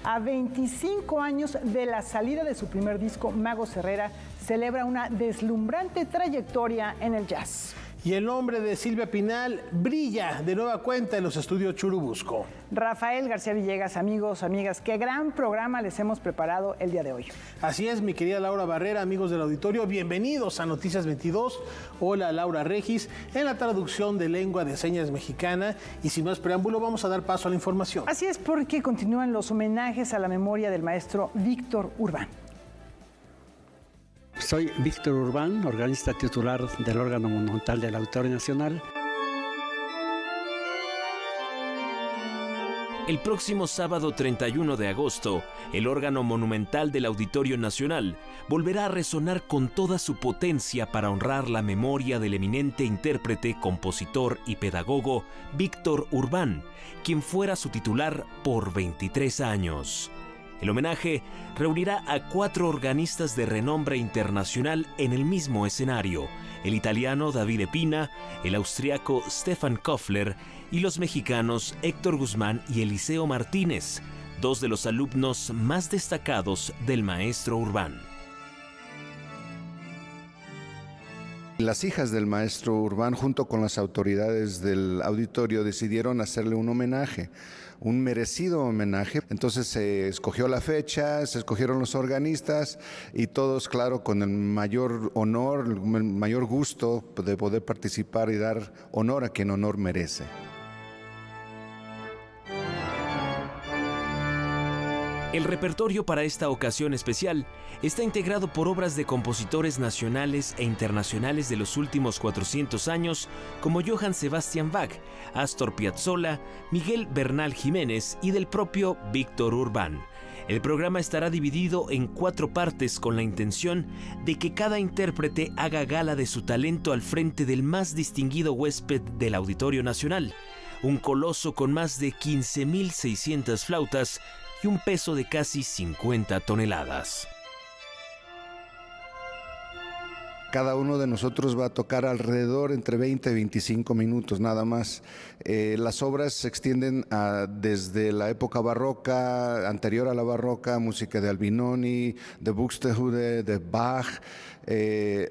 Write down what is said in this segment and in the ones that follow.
A 25 años de la salida de su primer disco, Mago Herrera celebra una deslumbrante trayectoria en el jazz. Y el nombre de Silvia Pinal brilla de nueva cuenta en los estudios Churubusco. Rafael García Villegas, amigos, amigas, qué gran programa les hemos preparado el día de hoy. Así es, mi querida Laura Barrera, amigos del auditorio, bienvenidos a Noticias 22. Hola, Laura Regis, en la traducción de lengua de señas mexicana. Y sin más preámbulo, vamos a dar paso a la información. Así es, porque continúan los homenajes a la memoria del maestro Víctor Urbán. Soy Víctor Urbán, organista titular del órgano monumental del Auditorio Nacional. El próximo sábado 31 de agosto, el órgano monumental del Auditorio Nacional volverá a resonar con toda su potencia para honrar la memoria del eminente intérprete, compositor y pedagogo Víctor Urbán, quien fuera su titular por 23 años. El homenaje reunirá a 4 organistas de renombre internacional en el mismo escenario: el italiano Davide Pina, el austriaco Stefan Koffler y los mexicanos Héctor Guzmán y Eliseo Martínez, 2 de los alumnos más destacados del maestro Urbán. Las hijas del maestro Urbán, junto con las autoridades del auditorio, decidieron hacerle un homenaje, un merecido homenaje. Entonces se escogió la fecha, se escogieron los organistas y todos, claro, con el mayor honor, el mayor gusto de poder participar y dar honor a quien honor merece. El repertorio para esta ocasión especial está integrado por obras de compositores nacionales e internacionales de los últimos 400 años, como Johann Sebastian Bach, Astor Piazzolla, Miguel Bernal Jiménez y del propio Víctor Urbán. El programa estará dividido en 4 partes con la intención de que cada intérprete haga gala de su talento al frente del más distinguido huésped del Auditorio Nacional, un coloso con más de 15.600 flautas y un peso de casi 50 toneladas. Cada uno de nosotros va a tocar alrededor entre 20 y 25 minutos, nada más. Las obras se extienden desde la época barroca, anterior a la barroca, música de Albinoni, de Buxtehude, de Bach,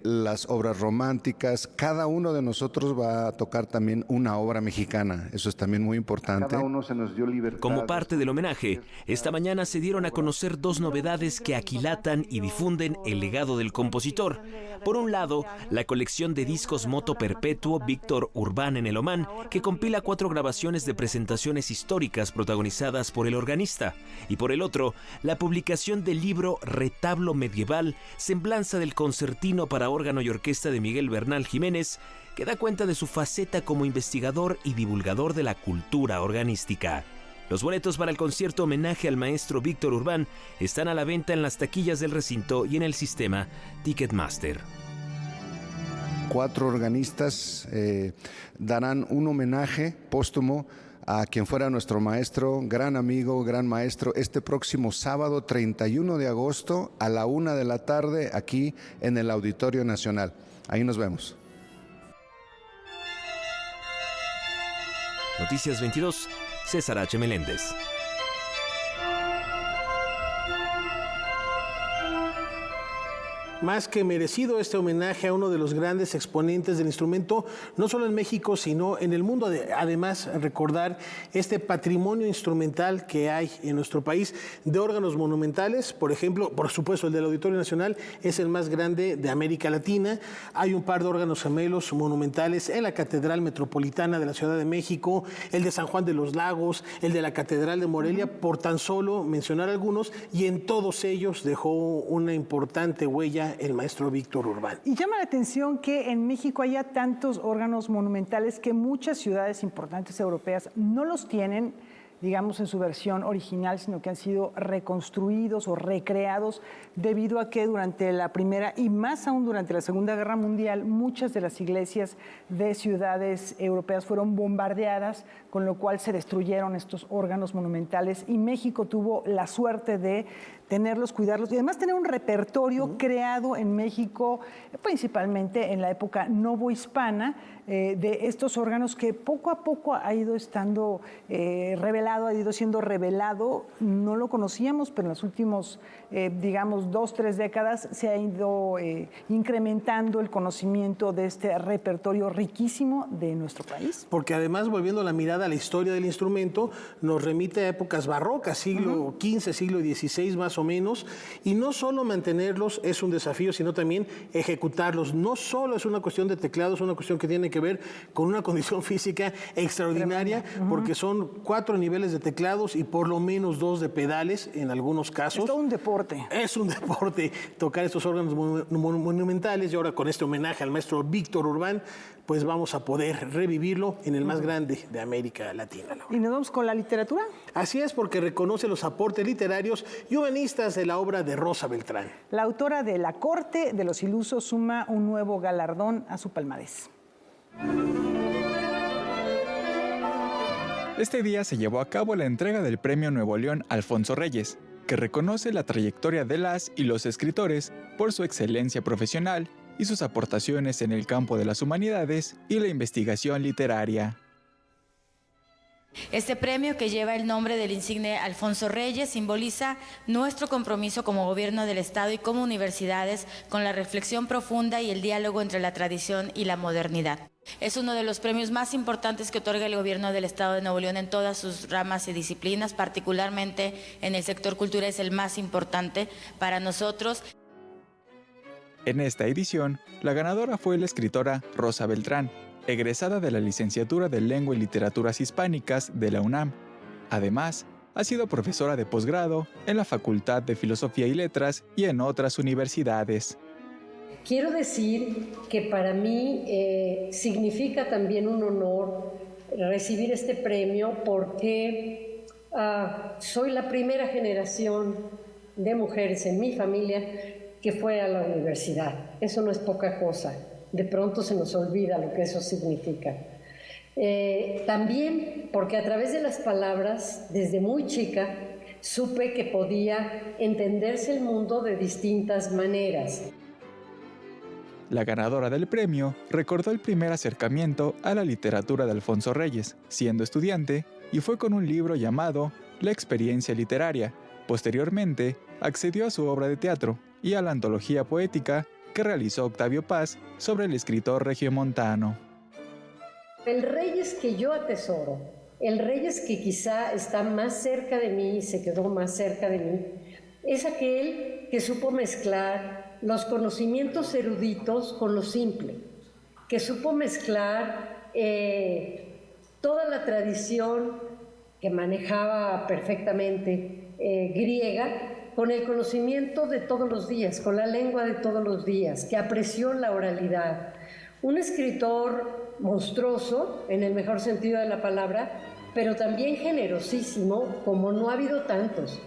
las obras románticas. Cada uno de nosotros va a tocar también una obra mexicana, eso es también muy importante. Cada uno se nos dio libertad. Como parte del homenaje, esta mañana se dieron a conocer 2 novedades que aquilatan y difunden el legado del compositor. Por un lado, la colección de discos Moto Perpetuo Víctor Urbán en el Oman, que compila 4 grabaciones de presentaciones históricas protagonizadas por el organista. Y por el otro, la publicación del libro Retablo Medieval, semblanza del concertino para órgano y orquesta de Miguel Bernal Jiménez, que da cuenta de su faceta como investigador y divulgador de la cultura organística. Los boletos para el concierto homenaje al maestro Víctor Urbán están a la venta en las taquillas del recinto y en el sistema Ticketmaster. 4 organistas darán un homenaje póstumo a quien fuera nuestro maestro, gran amigo, gran maestro, este próximo sábado 31 de agosto a la 1 de la tarde aquí en el Auditorio Nacional. Ahí nos vemos. Noticias 22, César H. Meléndez. Más que merecido este homenaje a uno de los grandes exponentes del instrumento, no solo en México, sino en el mundo. Además, recordar este patrimonio instrumental que hay en nuestro país de órganos monumentales. Por ejemplo, por supuesto, el del Auditorio Nacional es el más grande de América Latina. Hay un par de órganos gemelos monumentales en la Catedral Metropolitana de la Ciudad de México, el de San Juan de los Lagos, el de la Catedral de Morelia, por tan solo mencionar algunos, y en todos ellos dejó una importante huella el maestro Víctor Urbán. Y llama la atención que en México haya tantos órganos monumentales que muchas ciudades importantes europeas no los tienen, digamos, en su versión original, sino que han sido reconstruidos o recreados debido a que durante la Primera y más aún durante la Segunda Guerra Mundial, muchas de las iglesias de ciudades europeas fueron bombardeadas, con lo cual se destruyeron estos órganos monumentales y México tuvo la suerte de tenerlos, cuidarlos y además tener un repertorio creado en México, principalmente en la época novohispana, de estos órganos que poco a poco ha ido estando revelando regalado, ha ido siendo revelado. No lo conocíamos, pero en los últimos, digamos, 2, 3 décadas se ha ido incrementando el conocimiento de este repertorio riquísimo de nuestro país. Porque además, volviendo la mirada a la historia del instrumento, nos remite a épocas barrocas, siglo XV, siglo XVI más o menos, y no solo mantenerlos es un desafío, sino también ejecutarlos. No solo es una cuestión de teclado, es una cuestión que tiene que ver con una condición física extraordinaria, porque son 4 niveles de teclados y por lo menos 2 de pedales en algunos casos. Es todo un deporte. Es un deporte tocar estos órganos monumentales, y ahora con este homenaje al maestro Víctor Urbán, pues vamos a poder revivirlo en el más grande de América Latina. Laura. ¿Y nos vamos con la literatura? Así es, porque reconoce los aportes literarios y humanistas de la obra de Rosa Beltrán. La autora de La Corte de los Ilusos suma un nuevo galardón a su palmarés. Este día se llevó a cabo la entrega del Premio Nuevo León Alfonso Reyes, que reconoce la trayectoria de las y los escritores por su excelencia profesional y sus aportaciones en el campo de las humanidades y la investigación literaria. Este premio, que lleva el nombre del insigne Alfonso Reyes, simboliza nuestro compromiso como gobierno del Estado y como universidades con la reflexión profunda y el diálogo entre la tradición y la modernidad. Es uno de los premios más importantes que otorga el gobierno del Estado de Nuevo León en todas sus ramas y disciplinas, particularmente en el sector cultura es el más importante para nosotros. En esta edición, la ganadora fue la escritora Rosa Beltrán, egresada de la licenciatura de Lengua y Literaturas Hispánicas de la UNAM. Además, ha sido profesora de posgrado en la Facultad de Filosofía y Letras y en otras universidades. Quiero decir que para mí significa también un honor recibir este premio porque soy la primera generación de mujeres en mi familia que fue a la universidad. Eso no es poca cosa. De pronto se nos olvida lo que eso significa. También porque a través de las palabras, desde muy chica, supe que podía entenderse el mundo de distintas maneras. La ganadora del premio recordó el primer acercamiento a la literatura de Alfonso Reyes, siendo estudiante, y fue con un libro llamado La experiencia literaria. Posteriormente, accedió a su obra de teatro y a la antología poética que realizó Octavio Paz sobre el escritor regiomontano. El Reyes que yo atesoro, el Reyes que quizá está más cerca de mí, se quedó más cerca de mí, es aquel que supo mezclar los conocimientos eruditos con lo simple, que supo mezclar toda la tradición que manejaba perfectamente griega con el conocimiento de todos los días, con la lengua de todos los días, que apreció la oralidad. Un escritor monstruoso, en el mejor sentido de la palabra, pero también generosísimo, como no ha habido tantos.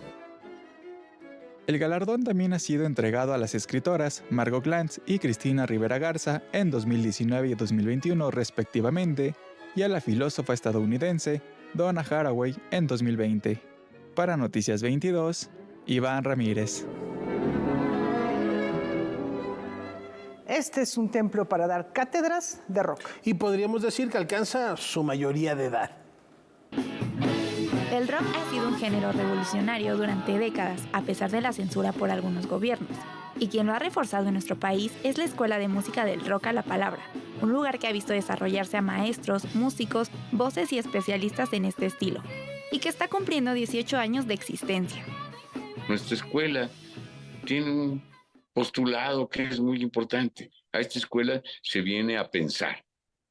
El galardón también ha sido entregado a las escritoras Margot Glantz y Cristina Rivera Garza en 2019 y 2021 respectivamente, y a la filósofa estadounidense Donna Haraway en 2020. Para Noticias 22, Iván Ramírez. Este es un templo para dar cátedras de rock. Y podríamos decir que alcanza su mayoría de edad. El rock ha sido un género revolucionario durante décadas, a pesar de la censura por algunos gobiernos. Y quien lo ha reforzado en nuestro país es la Escuela de Música del Rock a la Palabra, un lugar que ha visto desarrollarse a maestros, músicos, voces y especialistas en este estilo, y que está cumpliendo 18 años de existencia. Nuestra escuela tiene un postulado que es muy importante. A esta escuela se viene a pensar,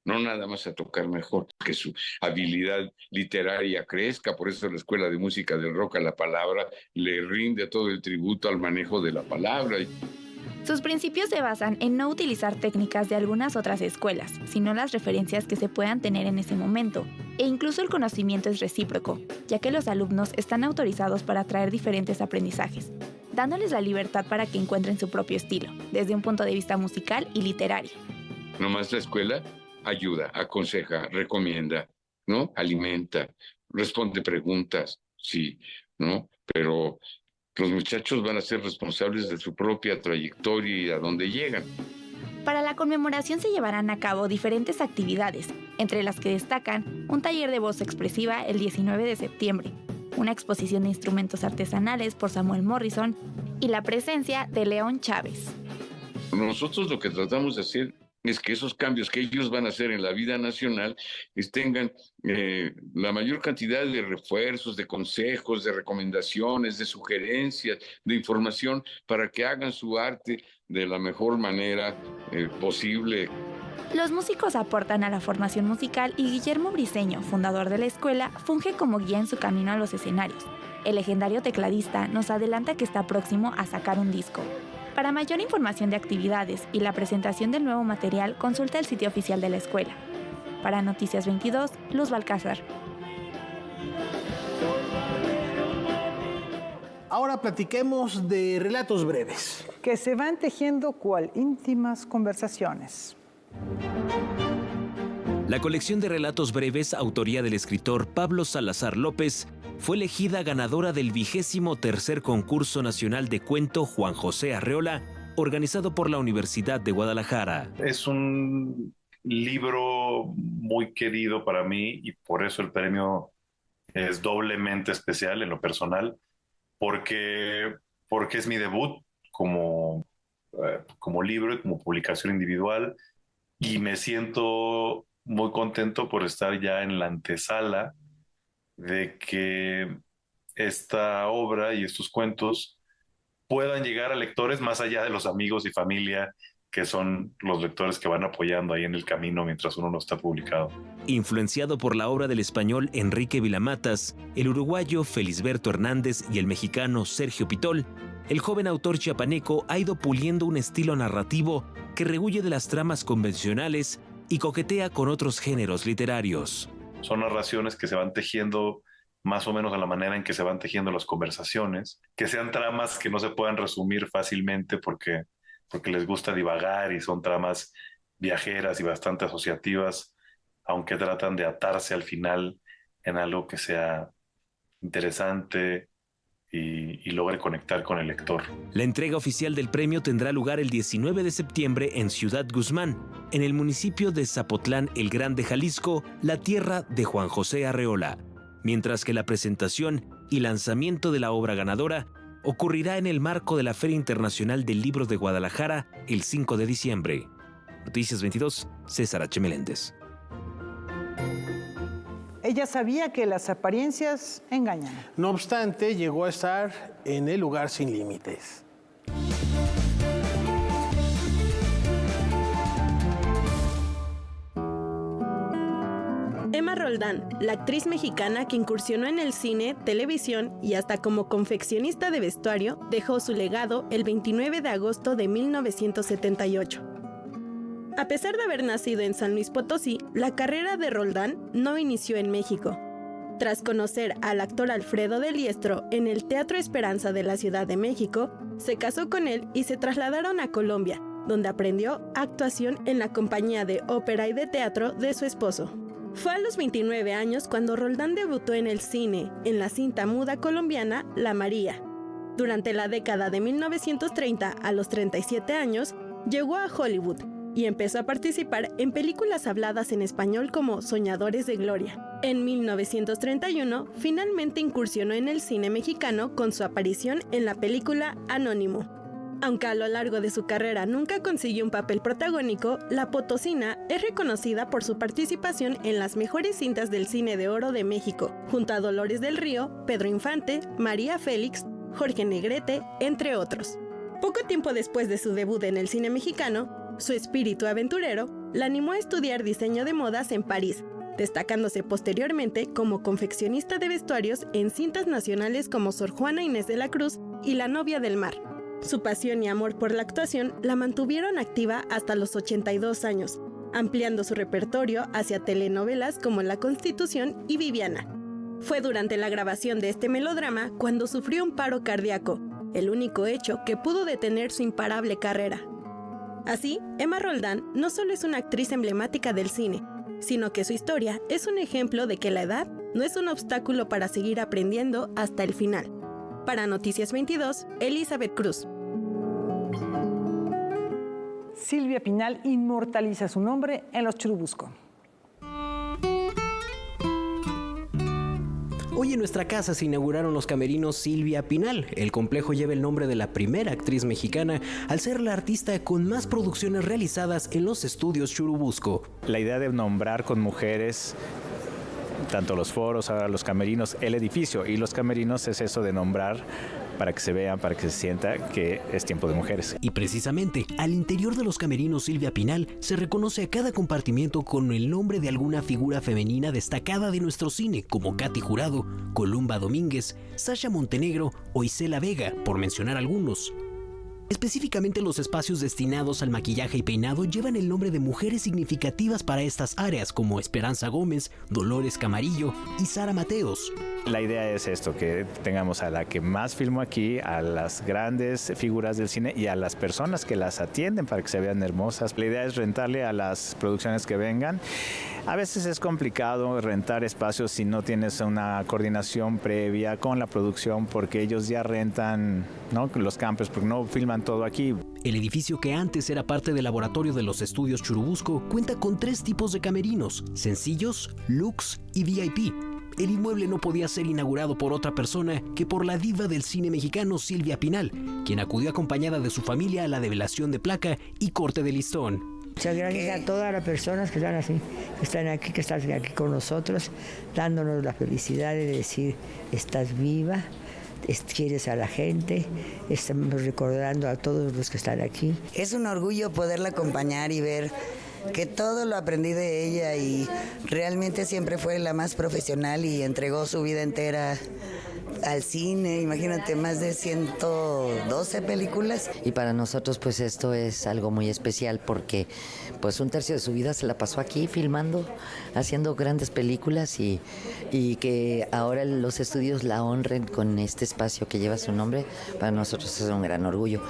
no nada más a tocar mejor, que su habilidad literaria crezca. Por eso la Escuela de Música del Rock a la Palabra le rinde todo el tributo al manejo de la palabra. Sus principios se basan en no utilizar técnicas de algunas otras escuelas, sino las referencias que se puedan tener en ese momento. E incluso el conocimiento es recíproco, ya que los alumnos están autorizados para traer diferentes aprendizajes, dándoles la libertad para que encuentren su propio estilo, desde un punto de vista musical y literario. Nomás la escuela ayuda, aconseja, recomienda, ¿no? Alimenta, responde preguntas, sí, ¿no? Pero los muchachos van a ser responsables de su propia trayectoria y a dónde llegan. Para la conmemoración se llevarán a cabo diferentes actividades, entre las que destacan un taller de voz expresiva el 19 de septiembre, una exposición de instrumentos artesanales por Samuel Morrison y la presencia de León Chávez. Nosotros lo que tratamos de hacer es que esos cambios que ellos van a hacer en la vida nacional tengan la mayor cantidad de refuerzos, de consejos, de recomendaciones, de sugerencias, de información para que hagan su arte de la mejor manera posible. Los músicos aportan a la formación musical y Guillermo Briceño, fundador de la escuela, funge como guía en su camino a los escenarios. El legendario tecladista nos adelanta que está próximo a sacar un disco. Para mayor información de actividades y la presentación del nuevo material, consulta el sitio oficial de la escuela. Para Noticias 22, Luz Balcázar. Ahora platiquemos de relatos breves. Que se van tejiendo cual íntimas conversaciones. La colección de relatos breves, autoría del escritor Pablo Salazar López, fue elegida ganadora del 23º Concurso Nacional de Cuento Juan José Arreola, organizado por la Universidad de Guadalajara. Es un libro muy querido para mí y por eso el premio es doblemente especial en lo personal, porque es mi debut como libro y como publicación individual, y me siento muy contento por estar ya en la antesala de que esta obra y estos cuentos puedan llegar a lectores más allá de los amigos y familia que son los lectores que van apoyando ahí en el camino mientras uno no está publicado. Influenciado por la obra del español Enrique Vilamatas, el uruguayo Felisberto Hernández y el mexicano Sergio Pitol, el joven autor chiapaneco ha ido puliendo un estilo narrativo que rehuye de las tramas convencionales y coquetea con otros géneros literarios. Son narraciones que se van tejiendo más o menos a la manera en que se van tejiendo las conversaciones, que sean tramas que no se puedan resumir fácilmente porque les gusta divagar y son tramas viajeras y bastante asociativas, aunque tratan de atarse al final en algo que sea interesante y logre conectar con el lector. La entrega oficial del premio tendrá lugar el 19 de septiembre en Ciudad Guzmán, en el municipio de Zapotlán el Grande, Jalisco, la tierra de Juan José Arreola, mientras que la presentación y lanzamiento de la obra ganadora ocurrirá en el marco de la Feria Internacional del Libro de Guadalajara el 5 de diciembre. Noticias 22, César H. Meléndez. Ella sabía que las apariencias engañan. No obstante, llegó a estar en el lugar sin límites. Emma Roldán, la actriz mexicana que incursionó en el cine, televisión y hasta como confeccionista de vestuario, dejó su legado el 29 de agosto de 1978. A pesar de haber nacido en San Luis Potosí, la carrera de Roldán no inició en México. Tras conocer al actor Alfredo de Liestro en el Teatro Esperanza de la Ciudad de México, se casó con él y se trasladaron a Colombia, donde aprendió actuación en la compañía de ópera y de teatro de su esposo. Fue a los 29 años cuando Roldán debutó en el cine, en la cinta muda colombiana La María. Durante la década de 1930, a los 37 años, llegó a Hollywood y empezó a participar en películas habladas en español como Soñadores de Gloria. En 1931, finalmente incursionó en el cine mexicano con su aparición en la película Anónimo. Aunque a lo largo de su carrera nunca consiguió un papel protagónico, la potosina es reconocida por su participación en las mejores cintas del cine de oro de México, junto a Dolores del Río, Pedro Infante, María Félix, Jorge Negrete, entre otros. Poco tiempo después de su debut en el cine mexicano, su espíritu aventurero la animó a estudiar diseño de modas en París, destacándose posteriormente como confeccionista de vestuarios en cintas nacionales como Sor Juana Inés de la Cruz y La novia del mar. Su pasión y amor por la actuación la mantuvieron activa hasta los 82 años, ampliando su repertorio hacia telenovelas como La Constitución y Viviana. Fue durante la grabación de este melodrama cuando sufrió un paro cardíaco, el único hecho que pudo detener su imparable carrera. Así, Emma Roldán no solo es una actriz emblemática del cine, sino que su historia es un ejemplo de que la edad no es un obstáculo para seguir aprendiendo hasta el final. Para Noticias 22, Elizabeth Cruz. Silvia Pinal inmortaliza su nombre en los Churubusco. Hoy en nuestra casa se inauguraron los camerinos Silvia Pinal. El complejo lleva el nombre de la primera actriz mexicana al ser la artista con más producciones realizadas en los estudios Churubusco. La idea de nombrar con mujeres tanto los foros, ahora los camerinos, el edificio y los camerinos es eso de nombrar para que se vean, para que se sienta que es tiempo de mujeres. Y precisamente, al interior de los camerinos Silvia Pinal se reconoce a cada compartimiento con el nombre de alguna figura femenina destacada de nuestro cine, como Katy Jurado, Columba Domínguez, Sasha Montenegro o Isela Vega, por mencionar algunos. Específicamente los espacios destinados al maquillaje y peinado llevan el nombre de mujeres significativas para estas áreas como Esperanza Gómez, Dolores Camarillo y Sara Mateos. La idea es esto, que tengamos a la que más filmó aquí, a las grandes figuras del cine y a las personas que las atienden para que se vean hermosas. La idea es rentarle a las producciones que vengan. A veces es complicado rentar espacios si no tienes una coordinación previa con la producción porque ellos ya rentan, ¿no?, los campos porque no filman todo aquí. El edificio, que antes era parte del laboratorio de los estudios Churubusco, cuenta con 3 tipos de camerinos: sencillos, luxe y VIP. El inmueble no podía ser inaugurado por otra persona que por la diva del cine mexicano Silvia Pinal, quien acudió acompañada de su familia a la develación de placa y corte de listón. Muchas gracias a todas las personas que están aquí con nosotros, dándonos la felicidad de decir: estás viva, quieres a la gente, estamos recordando a todos los que están aquí. Es un orgullo poderla acompañar y ver que todo lo aprendí de ella y realmente siempre fue la más profesional y entregó su vida entera al cine. Imagínate, más de 112 películas. Y para nosotros pues esto es algo muy especial porque pues 1/3 de su vida se la pasó aquí filmando, haciendo grandes películas y que ahora los estudios la honren con este espacio que lleva su nombre, para nosotros es un gran orgullo.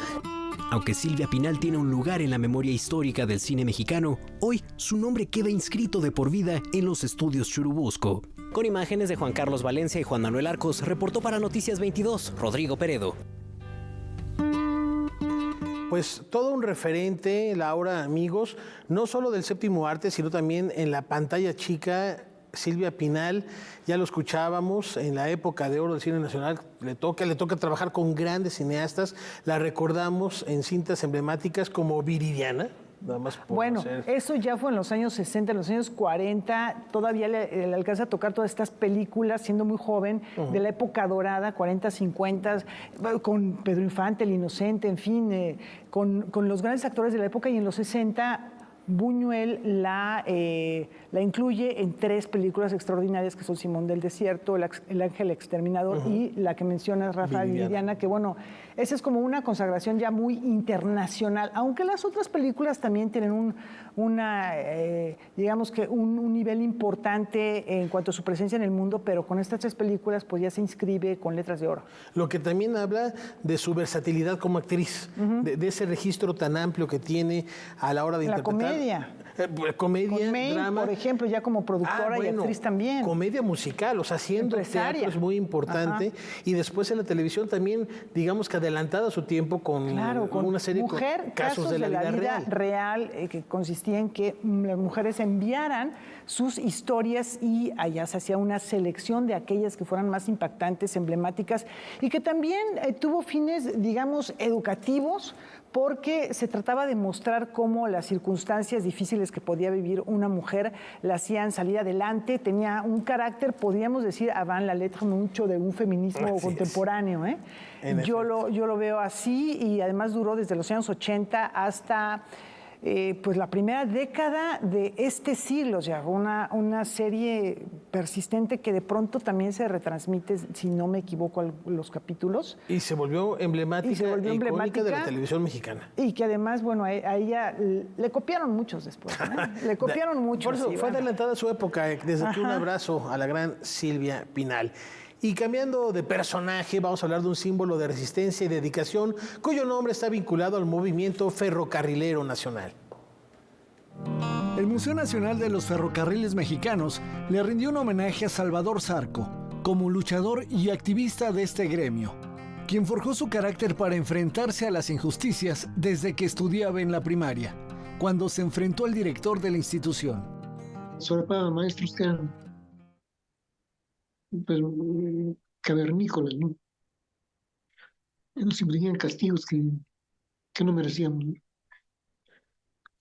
Aunque Silvia Pinal tiene un lugar en la memoria histórica del cine mexicano, hoy su nombre queda inscrito de por vida en los estudios Churubusco. Con imágenes de Juan Carlos Valencia y Juan Manuel Arcos, reportó para Noticias 22, Rodrigo Peredo. Pues todo un referente, Laura, amigos, no solo del séptimo arte, sino también en la pantalla chica. Silvia Pinal, ya lo escuchábamos, en la época de oro del cine nacional, le toca trabajar con grandes cineastas. La recordamos en cintas emblemáticas como Viridiana. Nada más bueno, eso ya fue en los años 60, en los años 40, todavía le alcanza a tocar todas estas películas, siendo muy joven, de la época dorada, 40, 50, con Pedro Infante, El Inocente, en fin, con los grandes actores de la época, y en los 60... Buñuel la incluye en 3 películas extraordinarias que son Simón del Desierto, El Ángel Exterminador y la que mencionas, Rafa, Viridiana, que bueno, esa es como una consagración ya muy internacional, aunque las otras películas también tienen digamos que un nivel importante en cuanto a su presencia en el mundo, pero con estas 3 películas pues ya se inscribe con letras de oro. Lo que también habla de su versatilidad como actriz, de ese registro tan amplio que tiene a la hora de interpretar. Comedia, May, drama. por ejemplo, ya como productora y actriz también. Comedia musical, o sea, haciendo teatro es muy importante. Y después en la televisión también, digamos que adelantada a su tiempo con una serie de casos de la vida real que consistía en que las mujeres enviaran sus historias y allá se hacía una selección de aquellas que fueran más impactantes, emblemáticas, y que también tuvo fines, digamos, educativos, porque se trataba de mostrar cómo las circunstancias difíciles que podía vivir una mujer la hacían salir adelante. Tenía un carácter, podríamos decir, avant la lettre, mucho de un feminismo contemporáneo. Yo lo veo así, y además duró desde los años 80 hasta pues la primera década de este siglo, o sea, una serie persistente que de pronto también se retransmite, si no me equivoco, los capítulos. Y se volvió emblemática e icónica de la televisión mexicana. Y que además, bueno, a ella le copiaron muchos después, le copiaron mucho. Por eso fue adelantada a su época. Desde aquí un abrazo a la gran Silvia Pinal. Y cambiando de personaje, vamos a hablar de un símbolo de resistencia y dedicación cuyo nombre está vinculado al movimiento ferrocarrilero nacional. El Museo Nacional de los Ferrocarriles Mexicanos le rindió un homenaje a Salvador Zarco, como luchador y activista de este gremio, quien forjó su carácter para enfrentarse a las injusticias desde que estudiaba en la primaria, cuando se enfrentó al director de la institución. Sobre para maestros que pues, cavernícolas, ¿no? Nos infligían castigos que no merecíamos, ¿no?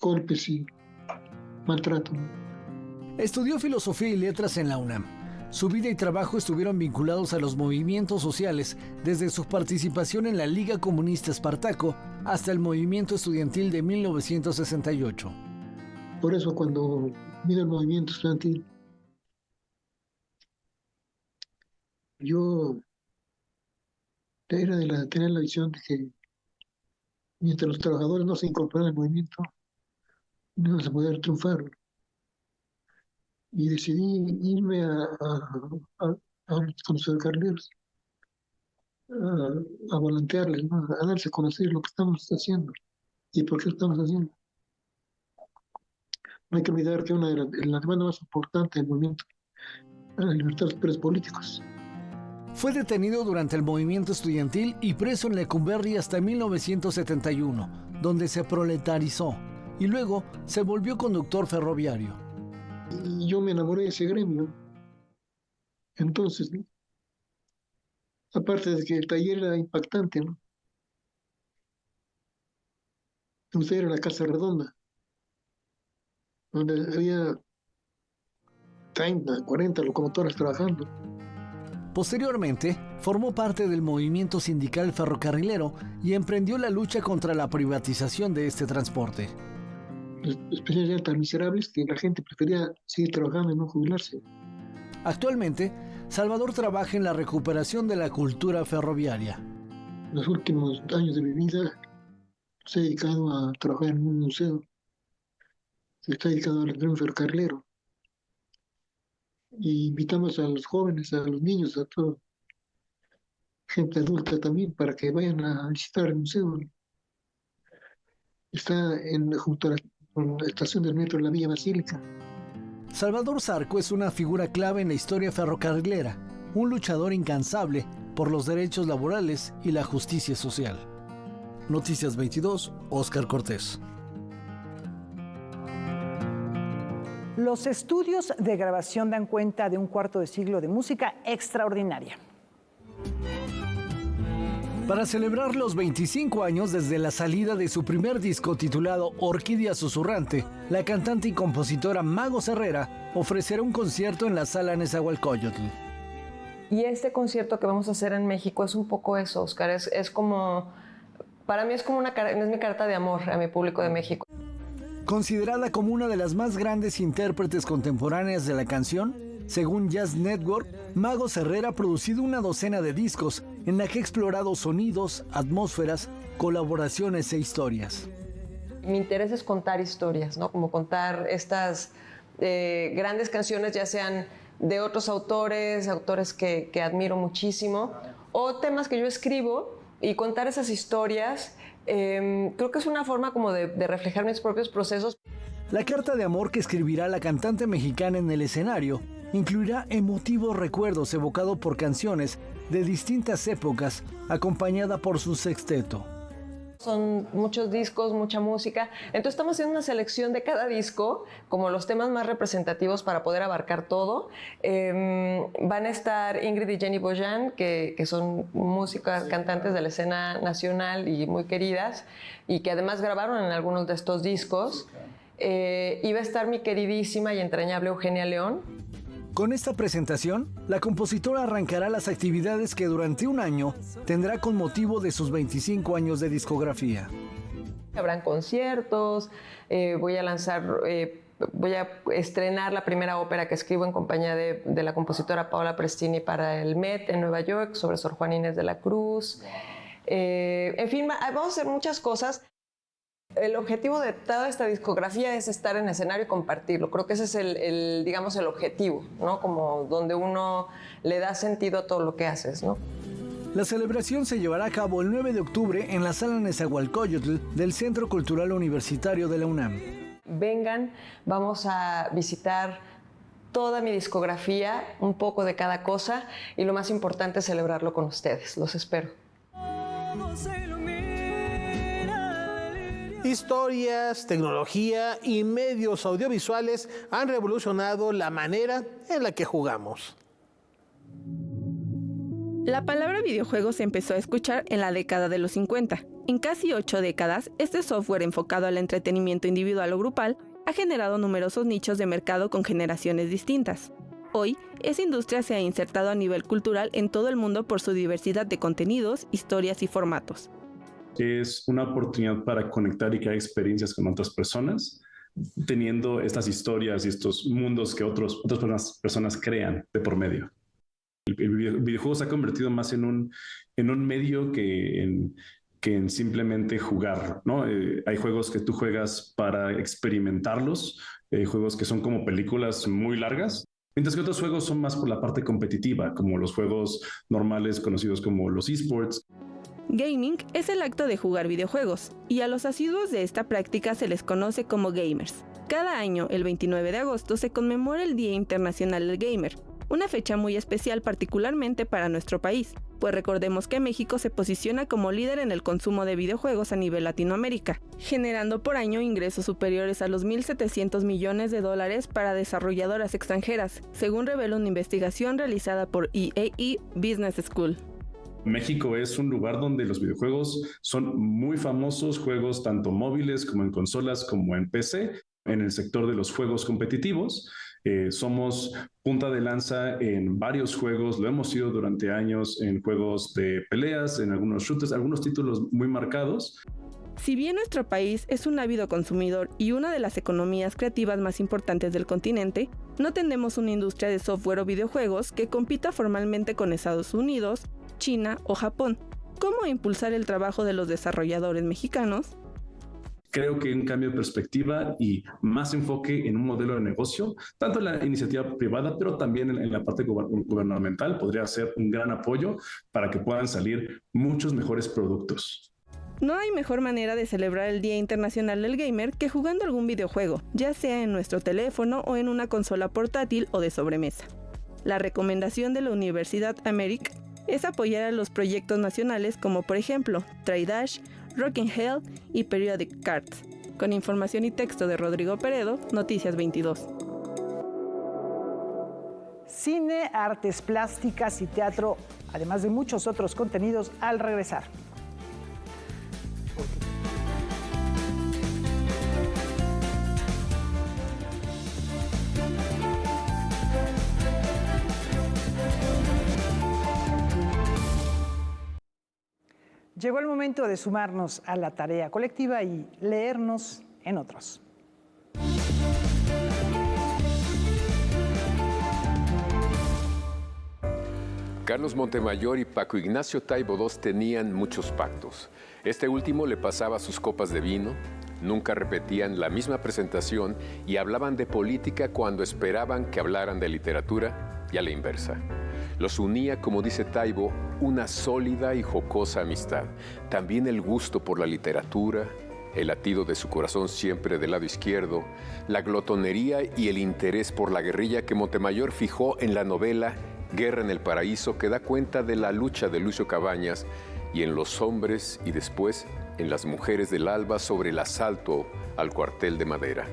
Golpes y maltrato, ¿no? Estudió filosofía y letras en la UNAM. Su vida y trabajo estuvieron vinculados a los movimientos sociales, desde su participación en la Liga Comunista Espartaco hasta el movimiento estudiantil de 1968. Por eso cuando vino el movimiento estudiantil, yo tenía la visión de que mientras los trabajadores no se incorporaran al movimiento, no íbamos a poder triunfar. Y decidí irme con los ferrocarrileros a volantearles, ¿no? A darse a conocer lo que estamos haciendo y por qué estamos haciendo. No hay que olvidar que una de las demandas más importantes del movimiento era la libertad de los presos políticos. Fue detenido durante el movimiento estudiantil y preso en Lecumberri hasta 1971, donde se proletarizó y luego se volvió conductor ferroviario. Y yo me enamoré de ese gremio. Entonces, ¿no? Aparte de que el taller era impactante, ¿no? Entonces era la Casa Redonda, donde había 30, 40 locomotoras trabajando. Posteriormente, formó parte del movimiento sindical ferrocarrilero y emprendió la lucha contra la privatización de este transporte. Especialmente eran tan miserables que la gente prefería seguir trabajando y no jubilarse. Actualmente, Salvador trabaja en la recuperación de la cultura ferroviaria. En los últimos años de mi vida se ha dedicado a trabajar en un museo. Se está dedicado al gremio ferrocarrilero. Y invitamos a los jóvenes, a los niños, a toda gente adulta también, para que vayan a visitar el museo. Está junto a la estación del metro de la Villa Basílica. Salvador Zarco es una figura clave en la historia ferrocarrilera, un luchador incansable por los derechos laborales y la justicia social. Noticias 22, Óscar Cortés. Los estudios de grabación dan cuenta de un cuarto de siglo de música extraordinaria. Para celebrar los 25 años desde la salida de su primer disco titulado Orquídea Susurrante, la cantante y compositora Magos Herrera ofrecerá un concierto en la Sala Nezahualcóyotl. Y este concierto que vamos a hacer en México es un poco eso, Oscar. Es como, para mí es como es mi carta de amor a mi público de México. Considerada como una de las más grandes intérpretes contemporáneas de la canción, según Jazz Network, Magos Herrera ha producido una docena de discos en la que ha explorado sonidos, atmósferas, colaboraciones e historias. Mi interés es contar historias, ¿no? Como contar estas grandes canciones, ya sean de otros autores que admiro muchísimo, o temas que yo escribo y contar esas historias. Creo que es una forma como de reflejar mis propios procesos. La carta de amor que escribirá la cantante mexicana en el escenario incluirá emotivos recuerdos evocados por canciones de distintas épocas, acompañada por su sexteto. Son muchos discos, mucha música. Entonces estamos haciendo una selección de cada disco, como los temas más representativos para poder abarcar todo. Van a estar Ingrid y Jenny Boyan, que son músicas, cantantes de la escena nacional y muy queridas, y que además grabaron en algunos de estos discos. Y va a estar mi queridísima y entrañable Eugenia León. Con esta presentación, la compositora arrancará las actividades que durante un año tendrá con motivo de sus 25 años de discografía. Habrán conciertos, voy a estrenar la primera ópera que escribo en compañía de la compositora Paola Prestini para el Met en Nueva York, sobre Sor Juana Inés de la Cruz. En fin, vamos a hacer muchas cosas. El objetivo de toda esta discografía es estar en escenario y compartirlo. Creo que ese es el objetivo, ¿no? Como donde uno le da sentido a todo lo que haces, ¿no? La celebración se llevará a cabo el 9 de octubre en la Sala Nezahualcóyotl del Centro Cultural Universitario de la UNAM. Vengan, vamos a visitar toda mi discografía, un poco de cada cosa, y lo más importante es celebrarlo con ustedes. Los espero. Historias, tecnología y medios audiovisuales han revolucionado la manera en la que jugamos. La palabra videojuego se empezó a escuchar en la década de los 50. En casi 8 décadas, este software enfocado al entretenimiento individual o grupal ha generado numerosos nichos de mercado con generaciones distintas. Hoy, esa industria se ha insertado a nivel cultural en todo el mundo por su diversidad de contenidos, historias y formatos. Es una oportunidad para conectar y crear experiencias con otras personas, teniendo estas historias y estos mundos que otras personas crean de por medio. El videojuego se ha convertido más en un medio que en simplemente jugar, ¿no? Hay juegos que tú juegas para experimentarlos, juegos que son como películas muy largas, mientras que otros juegos son más por la parte competitiva, como los juegos normales conocidos como los esports. Gaming es el acto de jugar videojuegos, y a los asiduos de esta práctica se les conoce como gamers. Cada año, el 29 de agosto, se conmemora el Día Internacional del Gamer, una fecha muy especial particularmente para nuestro país, pues recordemos que México se posiciona como líder en el consumo de videojuegos a nivel Latinoamérica, generando por año ingresos superiores a los $1.700 millones para desarrolladoras extranjeras, según revela una investigación realizada por EAE Business School. México es un lugar donde los videojuegos son muy famosos, juegos tanto móviles como en consolas como en PC. En el sector de los juegos competitivos, somos punta de lanza en varios juegos, lo hemos sido durante años en juegos de peleas, en algunos shooters, algunos títulos muy marcados. Si bien nuestro país es un ávido consumidor y una de las economías creativas más importantes del continente, no tenemos una industria de software o videojuegos que compita formalmente con Estados Unidos, China o Japón. ¿Cómo impulsar el trabajo de los desarrolladores mexicanos? Creo que un cambio de perspectiva y más enfoque en un modelo de negocio, tanto en la iniciativa privada, pero también en la parte gubernamental, podría ser un gran apoyo para que puedan salir muchos mejores productos. No hay mejor manera de celebrar el Día Internacional del Gamer que jugando algún videojuego, ya sea en nuestro teléfono o en una consola portátil o de sobremesa. La recomendación de la Universidad América es apoyar a los proyectos nacionales como por ejemplo TryDash, Rockin' Hell y Periodic Cards. Con información y texto de Rodrigo Peredo, Noticias 22. Cine, artes plásticas y teatro, además de muchos otros contenidos al regresar. Llegó el momento de sumarnos a la tarea colectiva y leernos en otros. Carlos Montemayor y Paco Ignacio Taibo II tenían muchos pactos. Este último le pasaba sus copas de vino, nunca repetían la misma presentación y hablaban de política cuando esperaban que hablaran de literatura y a la inversa. Los unía, como dice Taibo, una sólida y jocosa amistad. También el gusto por la literatura, el latido de su corazón siempre del lado izquierdo, la glotonería y el interés por la guerrilla que Montemayor fijó en la novela Guerra en el Paraíso, que da cuenta de la lucha de Lucio Cabañas, y en los hombres y después en las mujeres del alba sobre el asalto al cuartel de Madera.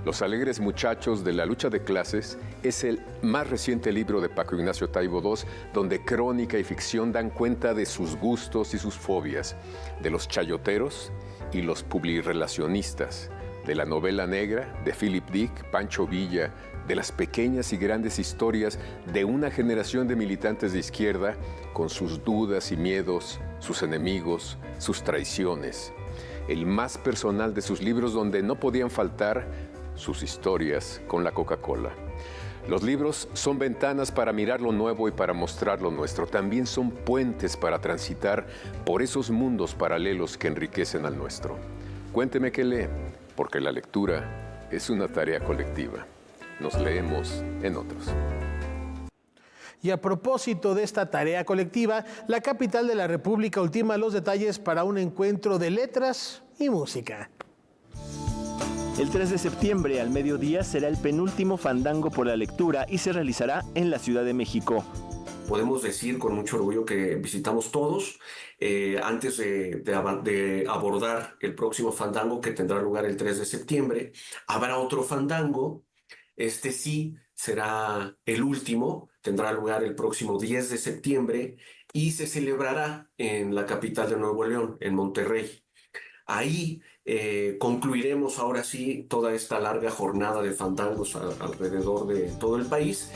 Los alegres muchachos de la lucha de clases es el más reciente libro de Paco Ignacio Taibo II, donde crónica y ficción dan cuenta de sus gustos y sus fobias, de los chayoteros y los publirelacionistas, de la novela negra de Philip Dick, Pancho Villa, de las pequeñas y grandes historias de una generación de militantes de izquierda con sus dudas y miedos, sus enemigos, sus traiciones. El más personal de sus libros, donde no podían faltar sus historias con la Coca-Cola. Los libros son ventanas para mirar lo nuevo y para mostrar lo nuestro. También son puentes para transitar por esos mundos paralelos que enriquecen al nuestro. Cuénteme qué lee, porque la lectura es una tarea colectiva. Nos leemos en otros. Y a propósito de esta tarea colectiva, la capital de la República ultima los detalles para un encuentro de letras y música. El 3 de septiembre al mediodía será el penúltimo fandango por la lectura y se realizará en la Ciudad de México. Podemos decir con mucho orgullo que visitamos todos antes de abordar el próximo fandango que tendrá lugar el 3 de septiembre. Habrá otro fandango, este sí será el último, tendrá lugar el próximo 10 de septiembre y se celebrará en la capital de Nuevo León, en Monterrey. Ahí concluiremos ahora sí toda esta larga jornada de fandangos alrededor de todo el país.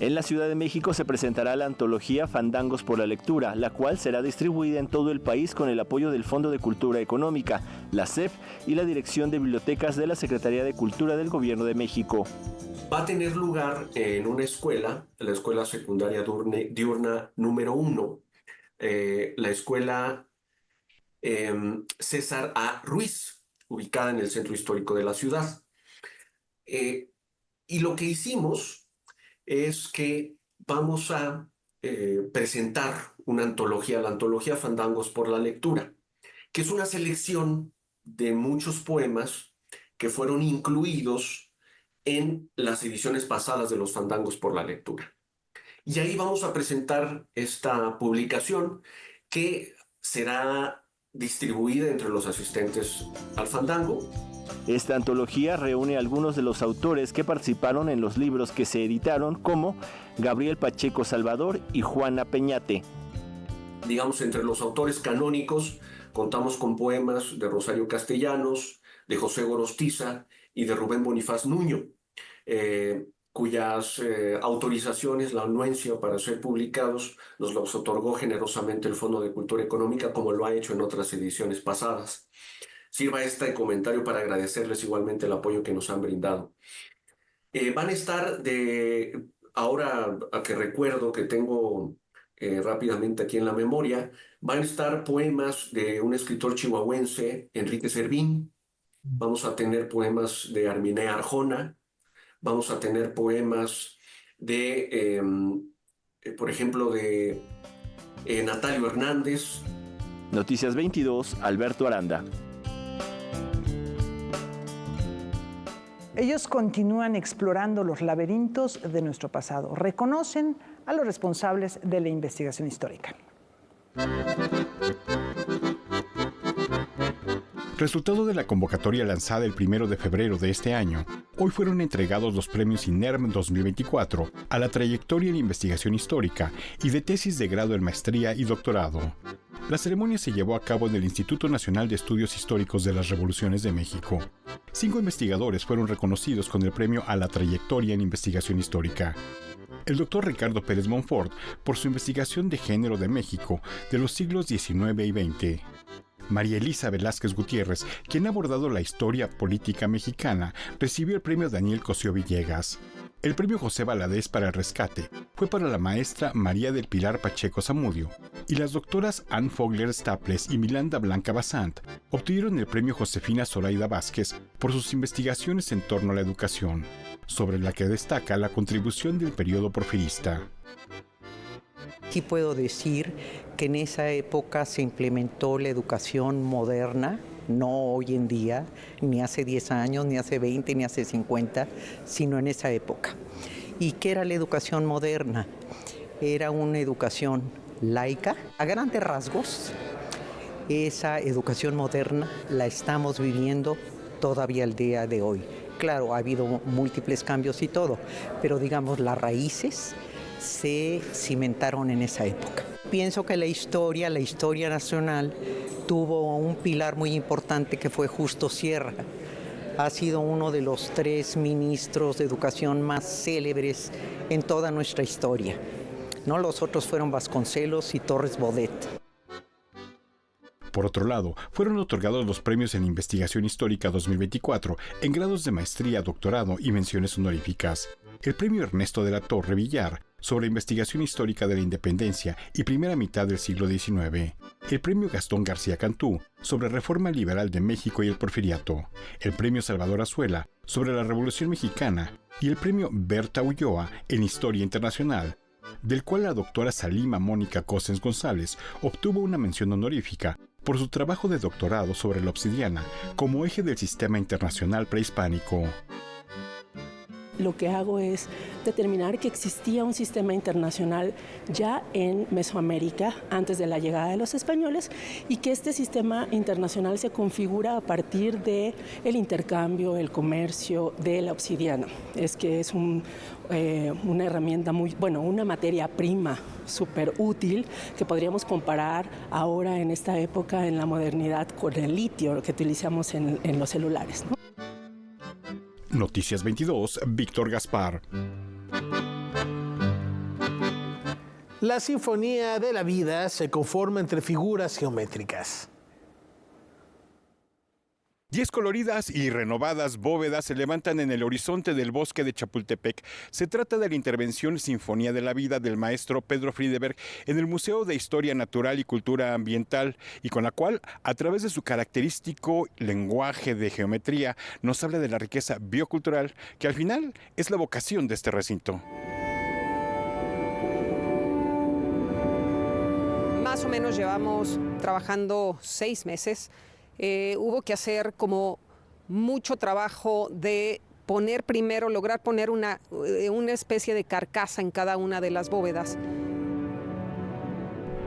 En la Ciudad de México se presentará la antología Fandangos por la Lectura, la cual será distribuida en todo el país con el apoyo del Fondo de Cultura Económica, la SEP y la Dirección de Bibliotecas de la Secretaría de Cultura del Gobierno de México. Va a tener lugar en una escuela, la Escuela Secundaria Diurna número 1, la Escuela César A. Ruiz, ubicada en el centro histórico de la ciudad. Y lo que hicimos es que vamos a presentar una antología, la antología Fandangos por la Lectura, que es una selección de muchos poemas que fueron incluidos en las ediciones pasadas de los Fandangos por la Lectura. Y ahí vamos a presentar esta publicación que será distribuida entre los asistentes al fandango. Esta antología reúne a algunos de los autores que participaron en los libros que se editaron, como Gabriel Pacheco Salvador y Juana Peñate. Digamos, entre los autores canónicos contamos con poemas de Rosario Castellanos, de José Gorostiza y de Rubén Bonifaz Nuño, cuyas autorizaciones, la anuencia para ser publicados, nos los otorgó generosamente el Fondo de Cultura Económica, como lo ha hecho en otras ediciones pasadas. Sirva este comentario para agradecerles igualmente el apoyo que nos han brindado. Van a estar ahora a que recuerdo que tengo rápidamente aquí en la memoria, van a estar poemas de un escritor chihuahuense, Enrique Servín. Vamos a tener poemas de Arminé Arjona. Vamos a tener poemas de, por ejemplo, de Natalio Hernández. Noticias 22, Alberto Aranda. Ellos continúan explorando los laberintos de nuestro pasado. Reconocen a los responsables de la investigación histórica. Resultado de la convocatoria lanzada el 1 de febrero de este año, hoy fueron entregados los premios INERM 2024 a la trayectoria en investigación histórica y de tesis de grado en maestría y doctorado. La ceremonia se llevó a cabo en el Instituto Nacional de Estudios Históricos de las Revoluciones de México. 5 investigadores fueron reconocidos con el premio a la trayectoria en investigación histórica. El doctor Ricardo Pérez Monfort por su investigación de género de México de los siglos XIX y XX. María Elisa Velázquez Gutiérrez, quien ha abordado la historia política mexicana, recibió el premio Daniel Cosío Villegas. El premio José Valadez para el rescate fue para la maestra María del Pilar Pacheco Zamudio, y las doctoras Ann Fogler Staples y Milanda Blanca Basant obtuvieron el premio Josefina Zoraida Vázquez por sus investigaciones en torno a la educación, sobre la que destaca la contribución del periodo porfirista. Sí puedo decir que en esa época se implementó la educación moderna, no hoy en día, ni hace 10 años, ni hace 20, ni hace 50, sino en esa época. ¿Y qué era la educación moderna? Era una educación laica. A grandes rasgos, esa educación moderna la estamos viviendo todavía al día de hoy. Claro, ha habido múltiples cambios y todo, pero digamos las raíces se cimentaron en esa época. Pienso que la historia nacional tuvo un pilar muy importante que fue Justo Sierra. Ha sido uno de los 3 ministros de educación más célebres en toda nuestra historia. ¿No? Los otros fueron Vasconcelos y Torres Bodet. Por otro lado, fueron otorgados los premios en Investigación Histórica 2024 en grados de maestría, doctorado y menciones honoríficas. El premio Ernesto de la Torre Villar sobre Investigación Histórica de la Independencia y primera mitad del siglo XIX. El premio Gastón García Cantú sobre Reforma Liberal de México y el Porfiriato. El premio Salvador Azuela sobre la Revolución Mexicana y el premio Berta Ulloa en Historia Internacional, del cual la doctora Salima Mónica Cosens González obtuvo una mención honorífica por su trabajo de doctorado sobre la obsidiana como eje del sistema internacional prehispánico. lo que hago es determinar que existía un sistema internacional ya en Mesoamérica antes de la llegada de los españoles y que este sistema internacional se configura a partir del intercambio, el comercio de la obsidiana. Es que es una herramienta una materia prima súper útil que podríamos comparar ahora en esta época, en la modernidad, con el litio que utilizamos en los celulares, ¿no? Noticias 22, Víctor Gaspar. La Sinfonía de la Vida se conforma entre figuras geométricas. 10 coloridas y renovadas bóvedas se levantan en el horizonte del bosque de Chapultepec. Se trata de la intervención Sinfonía de la Vida del maestro Pedro Friedeberg en el Museo de Historia Natural y Cultura Ambiental, y con la cual, a través de su característico lenguaje de geometría, nos habla de la riqueza biocultural que al final es la vocación de este recinto. Más o menos llevamos trabajando 6 meses. Hubo que hacer como mucho trabajo de lograr poner una especie de carcasa en cada una de las bóvedas.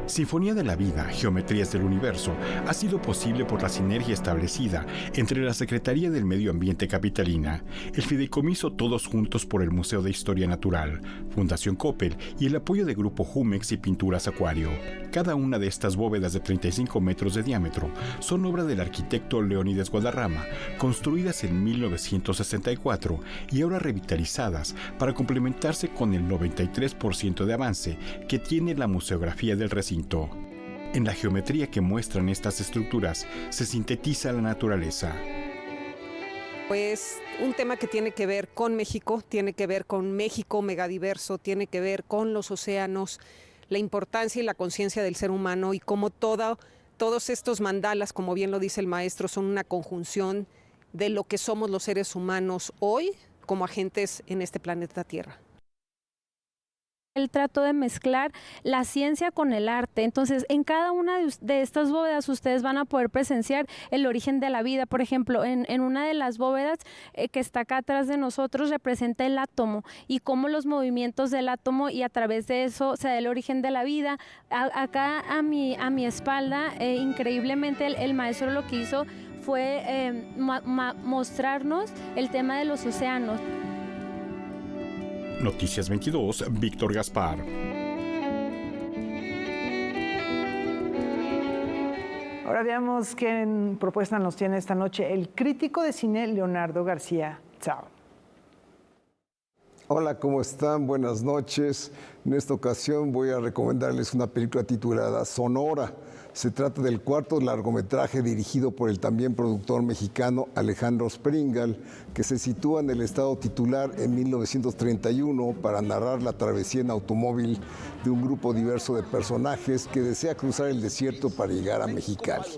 Sinfonía de la Vida, Geometrías del Universo, ha sido posible por la sinergia establecida entre la Secretaría del Medio Ambiente capitalina, el Fideicomiso Todos Juntos por el Museo de Historia Natural, Fundación Coppel y el apoyo de Grupo Jumex y Pinturas Acuario. Cada una de estas bóvedas de 35 metros de diámetro son obra del arquitecto Leónides Guadarrama, construidas en 1964 y ahora revitalizadas para complementarse con el 93% de avance que tiene la museografía del recinto. En la geometría que muestran estas estructuras se sintetiza la naturaleza. Pues un tema que tiene que ver con México megadiverso, tiene que ver con los océanos, la importancia y la conciencia del ser humano y cómo todos estos mandalas, como bien lo dice el maestro, son una conjunción de lo que somos los seres humanos hoy como agentes en este planeta Tierra. Él trató de mezclar la ciencia con el arte. Entonces, en cada una de estas bóvedas ustedes van a poder presenciar el origen de la vida. Por ejemplo, en una de las bóvedas que está acá atrás de nosotros representa el átomo y cómo los movimientos del átomo y a través de eso se da el origen de la vida. Acá a mi espalda, increíblemente el maestro lo que hizo fue mostrarnos el tema de los océanos. Noticias 22, Víctor Gaspar. Ahora veamos qué propuesta nos tiene esta noche el crítico de cine Leonardo García Tsao. Hola, ¿cómo están? Buenas noches. En esta ocasión voy a recomendarles una película titulada Sonora. Se trata del cuarto largometraje dirigido por el también productor mexicano Alejandro Springal, que se sitúa en el estado titular en 1931 para narrar la travesía en automóvil de un grupo diverso de personajes que desea cruzar el desierto para llegar a Mexicali.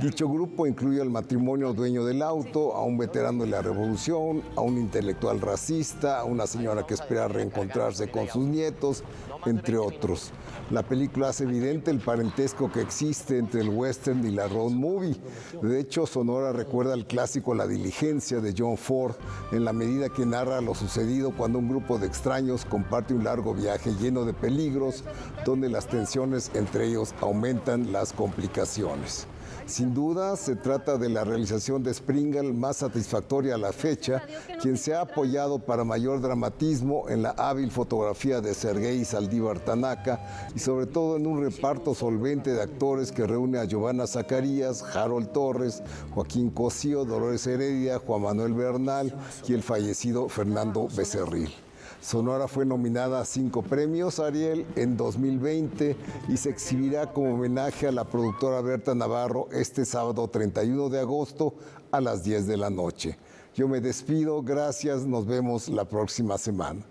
Dicho grupo incluye al matrimonio dueño del auto, a un veterano de la revolución, a un intelectual racista, a una señora que espera reencontrarse con sus nietos, entre otros. La película hace evidente el parentesco que existe entre el western y la road movie. De hecho, Sonora recuerda al clásico La Diligencia de John Ford, en la medida que narra lo sucedido cuando un grupo de extraños comparte un largo viaje lleno de peligros, donde las tensiones entre ellos aumentan las complicaciones. Sin duda, se trata de la realización de Springal más satisfactoria a la fecha, quien se ha apoyado para mayor dramatismo en la hábil fotografía de Sergei Saldívar Tanaka y sobre todo en un reparto solvente de actores que reúne a Giovanna Zacarías, Harold Torres, Joaquín Cosío, Dolores Heredia, Juan Manuel Bernal y el fallecido Fernando Becerril. Sonora fue nominada a 5 premios Ariel en 2020 y se exhibirá como homenaje a la productora Berta Navarro este sábado 31 de agosto a las 10 de la noche. Yo me despido, gracias, nos vemos la próxima semana.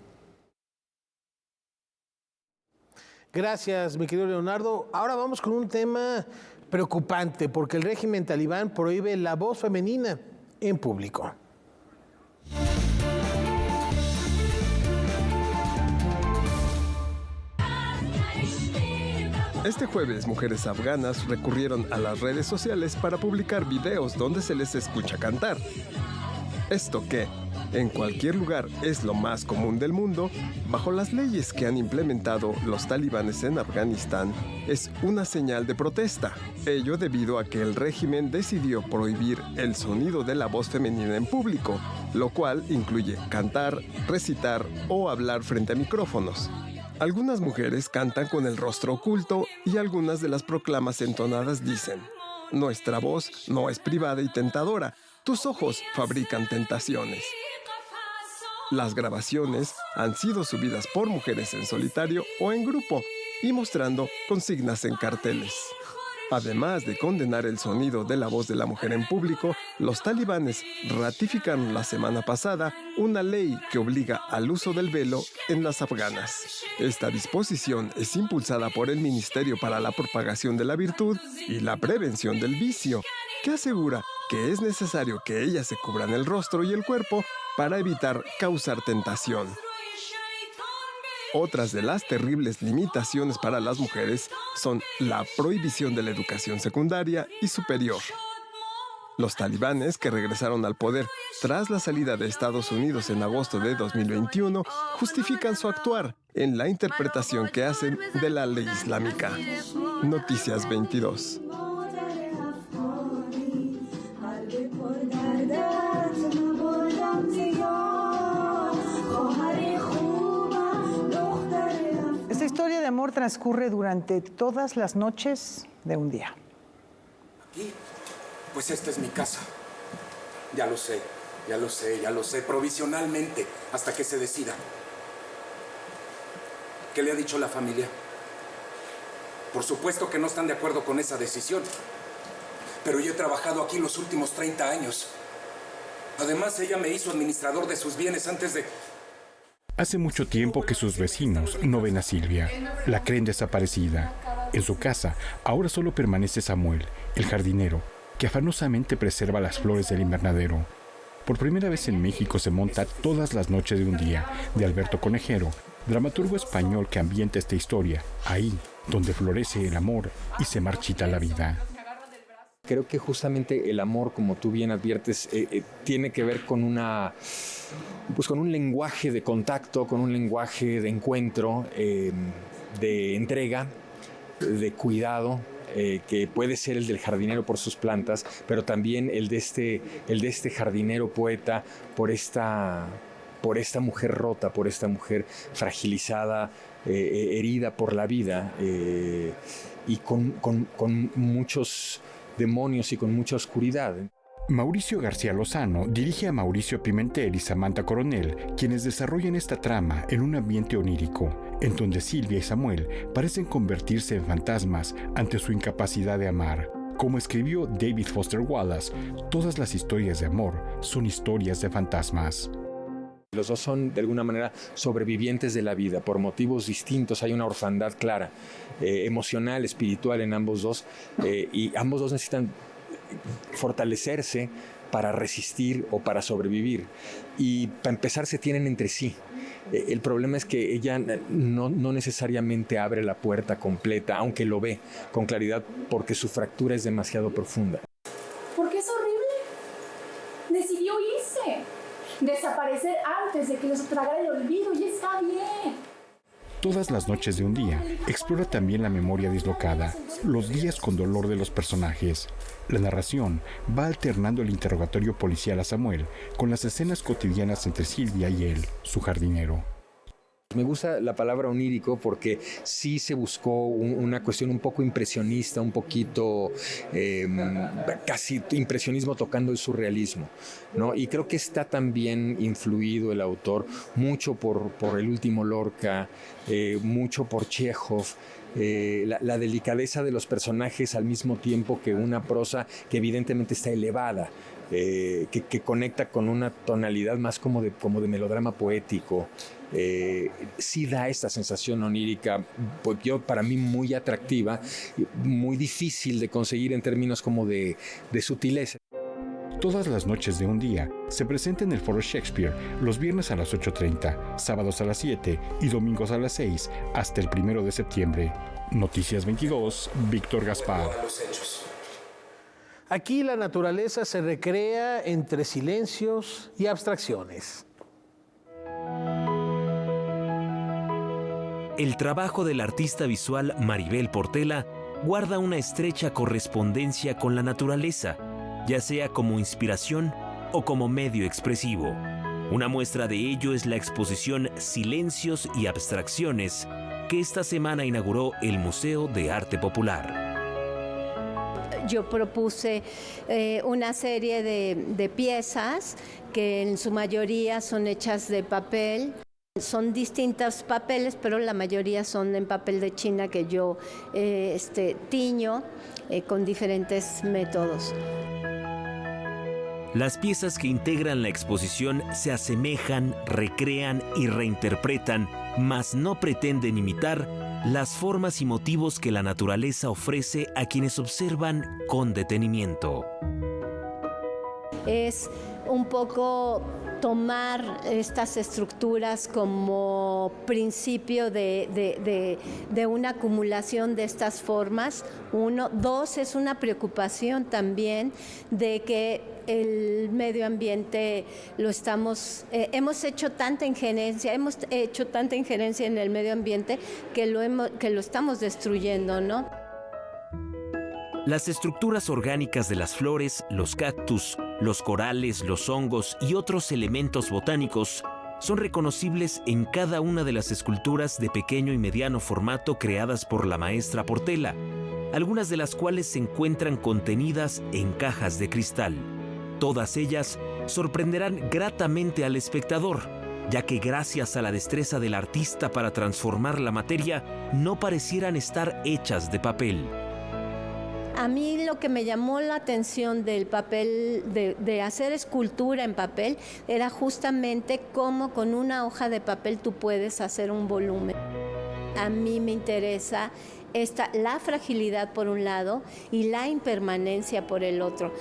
Gracias, mi querido Leonardo. Ahora vamos con un tema preocupante, porque el régimen talibán prohíbe la voz femenina en público. Este jueves, mujeres afganas recurrieron a las redes sociales para publicar videos donde se les escucha cantar. ¿Esto qué? en cualquier lugar es lo más común del mundo, bajo las leyes que han implementado los talibanes en Afganistán, es una señal de protesta. Ello debido a que el régimen decidió prohibir el sonido de la voz femenina en público, lo cual incluye cantar, recitar o hablar frente a micrófonos. Algunas mujeres cantan con el rostro oculto y algunas de las proclamas entonadas dicen: nuestra voz no es privada y tentadora, tus ojos fabrican tentaciones. Las grabaciones han sido subidas por mujeres en solitario o en grupo y mostrando consignas en carteles. Además de condenar el sonido de la voz de la mujer en público, los talibanes ratificaron la semana pasada una ley que obliga al uso del velo en las afganas. Esta disposición es impulsada por el Ministerio para la Propagación de la Virtud y la Prevención del Vicio, que asegura que es necesario que ellas se cubran el rostro y el cuerpo para evitar causar tentación. Otras de las terribles limitaciones para las mujeres son la prohibición de la educación secundaria y superior. Los talibanes, que regresaron al poder tras la salida de Estados Unidos en agosto de 2021, justifican su actuar en la interpretación que hacen de la ley islámica. Noticias 22. Esta historia de amor transcurre durante todas las noches de un día. Aquí, pues esta es mi casa. Ya lo sé, provisionalmente, hasta que se decida. ¿Qué le ha dicho la familia? Por supuesto que no están de acuerdo con esa decisión. Pero yo he trabajado aquí los últimos 30 años. Además, ella me hizo administrador de sus bienes antes de... Hace mucho tiempo que sus vecinos no ven a Silvia. La creen desaparecida. En su casa, ahora solo permanece Samuel, el jardinero, que afanosamente preserva las flores del invernadero. Por primera vez en México se monta Todas las noches de un día, de Alberto Conejero, dramaturgo español que ambienta esta historia, ahí donde florece el amor y se marchita la vida. Creo que justamente el amor, como tú bien adviertes, tiene que ver con con un lenguaje de contacto, con un lenguaje de encuentro, de entrega, de cuidado, que puede ser el del jardinero por sus plantas, pero también el de este jardinero poeta por esta mujer rota, por esta mujer fragilizada, herida por la vida, y con muchos demonios y con mucha oscuridad. Mauricio García Lozano dirige a Mauricio Pimentel y Samantha Coronel, quienes desarrollan esta trama en un ambiente onírico, en donde Silvia y Samuel parecen convertirse en fantasmas ante su incapacidad de amar. Como escribió David Foster Wallace, todas las historias de amor son historias de fantasmas. Los dos son, de alguna manera, sobrevivientes de la vida, por motivos distintos. Hay una orfandad clara, emocional, espiritual en ambos dos, y ambos dos necesitan fortalecerse para resistir o para sobrevivir. Y para empezar, se tienen entre sí. El problema es que ella no necesariamente abre la puerta completa, aunque lo ve con claridad, porque su fractura es demasiado profunda. Porque es horrible. Decidió irse. Desaparecer antes de que los tragara el olvido, y está bien. Todas las noches de un día explora también la memoria dislocada, los días con dolor de los personajes. La narración va alternando el interrogatorio policial a Samuel con las escenas cotidianas entre Silvia y él, su jardinero. Me gusta la palabra onírico porque sí se buscó una cuestión un poco impresionista, un poquito casi impresionismo tocando el surrealismo, ¿no? Y creo que está también influido el autor mucho por el último Lorca, mucho por Chekhov. La delicadeza de los personajes al mismo tiempo que una prosa que evidentemente está elevada, que conecta con una tonalidad más como de melodrama poético. Sí da esta sensación onírica, pues para mí muy atractiva, muy difícil de conseguir en términos como de sutileza. Todas las noches de un día se presenta en el Foro Shakespeare los viernes a las 8:30, sábados a las 7 y domingos a las 6 hasta el 1 de septiembre. Noticias 22, Víctor Gaspar. Aquí la naturaleza se recrea entre silencios y abstracciones. El trabajo del artista visual Maribel Portela guarda una estrecha correspondencia con la naturaleza, ya sea como inspiración o como medio expresivo. Una muestra de ello es la exposición Silencios y Abstracciones, que esta semana inauguró el Museo de Arte Popular. Yo propuse una serie de piezas que en su mayoría son hechas de papel. Son distintos papeles, pero la mayoría son en papel de China que yo tiño con diferentes métodos. Las piezas que integran la exposición se asemejan, recrean y reinterpretan, mas no pretenden imitar las formas y motivos que la naturaleza ofrece a quienes observan con detenimiento. Es un poco tomar estas estructuras como principio de una acumulación de estas formas. Uno, dos, es una preocupación también de que el medio ambiente hemos hecho tanta injerencia en el medio ambiente que lo estamos destruyendo, ¿no? Las estructuras orgánicas de las flores, los cactus, los corales, los hongos y otros elementos botánicos son reconocibles en cada una de las esculturas de pequeño y mediano formato creadas por la maestra Portela, algunas de las cuales se encuentran contenidas en cajas de cristal. Todas ellas sorprenderán gratamente al espectador, ya que gracias a la destreza del artista para transformar la materia, no parecieran estar hechas de papel. A mí lo que me llamó la atención del papel, de hacer escultura en papel, era justamente cómo con una hoja de papel tú puedes hacer un volumen. A mí me interesa la fragilidad por un lado y la impermanencia por el otro.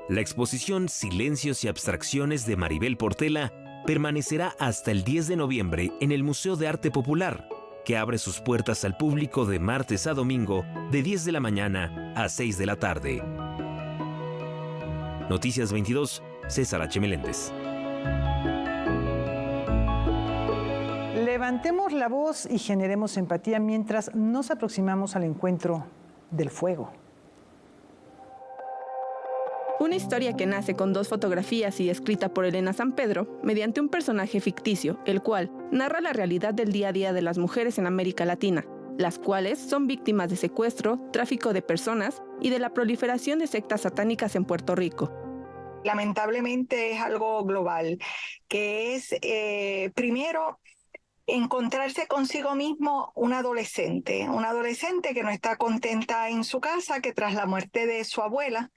La exposición Silencios y Abstracciones de Maribel Portela permanecerá hasta el 10 de noviembre en el Museo de Arte Popular, que abre sus puertas al público de martes a domingo de 10 de la mañana a 6 de la tarde. Noticias 22, César H. Meléndez. Levantemos la voz y generemos empatía mientras nos aproximamos al encuentro del fuego. Una historia que nace con 2 fotografías y escrita por Elena Sampedro mediante un personaje ficticio, el cual narra la realidad del día a día de las mujeres en América Latina, las cuales son víctimas de secuestro, tráfico de personas y de la proliferación de sectas satánicas en Puerto Rico. Lamentablemente es algo global, que es primero encontrarse consigo mismo una adolescente que no está contenta en su casa, que tras la muerte de su abuela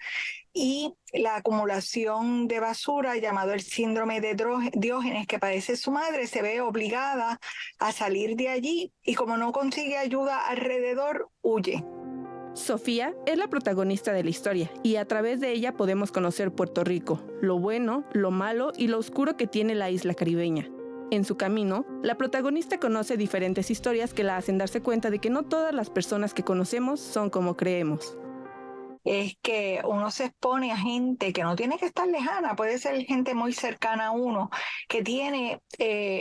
y la acumulación de basura llamado el síndrome de Diógenes que padece su madre, se ve obligada a salir de allí y como no consigue ayuda alrededor, huye. Sofía es la protagonista de la historia y a través de ella podemos conocer Puerto Rico, lo bueno, lo malo y lo oscuro que tiene la isla caribeña. En su camino, la protagonista conoce diferentes historias que la hacen darse cuenta de que no todas las personas que conocemos son como creemos. Es que uno se expone a gente que no tiene que estar lejana, puede ser gente muy cercana a uno, que tiene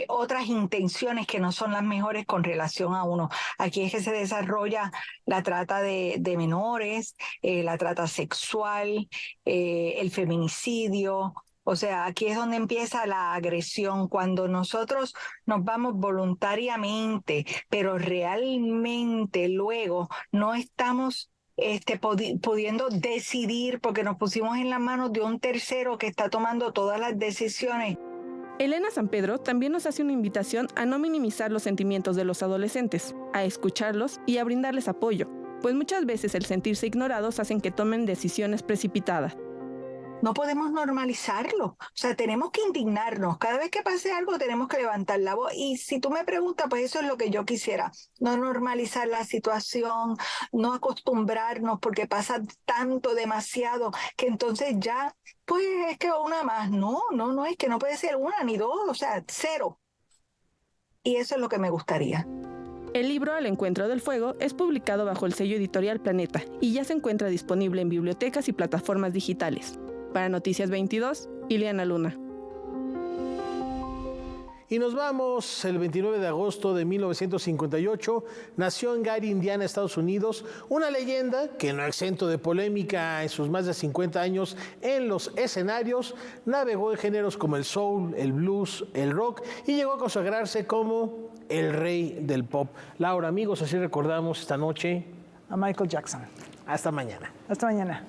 otras intenciones que no son las mejores con relación a uno. Aquí es que se desarrolla la trata de menores, la trata sexual, el feminicidio. O sea, aquí es donde empieza la agresión, cuando nosotros nos vamos voluntariamente, pero realmente luego no estamos pudiendo decidir porque nos pusimos en las manos de un tercero que está tomando todas las decisiones. Elena Sampedro también nos hace una invitación a no minimizar los sentimientos de los adolescentes, a escucharlos y a brindarles apoyo, pues muchas veces el sentirse ignorados hacen que tomen decisiones precipitadas. No podemos normalizarlo, o sea, tenemos que indignarnos. Cada vez que pase algo tenemos que levantar la voz. Y si tú me preguntas, pues eso es lo que yo quisiera. No normalizar la situación, no acostumbrarnos porque pasa tanto, demasiado, que entonces ya, pues es que una más. No, es que no puede ser una ni dos, o sea, cero. Y eso es lo que me gustaría. El libro Al Encuentro del Fuego es publicado bajo el sello editorial Planeta y ya se encuentra disponible en bibliotecas y plataformas digitales. Para Noticias 22, Ileana Luna. Y nos vamos, el 29 de agosto de 1958, nació en Gary, Indiana, Estados Unidos, una leyenda que no exento de polémica en sus más de 50 años en los escenarios, navegó en géneros como el soul, el blues, el rock y llegó a consagrarse como el rey del pop. Laura, amigos, así recordamos esta noche a Michael Jackson. Hasta mañana. Hasta mañana.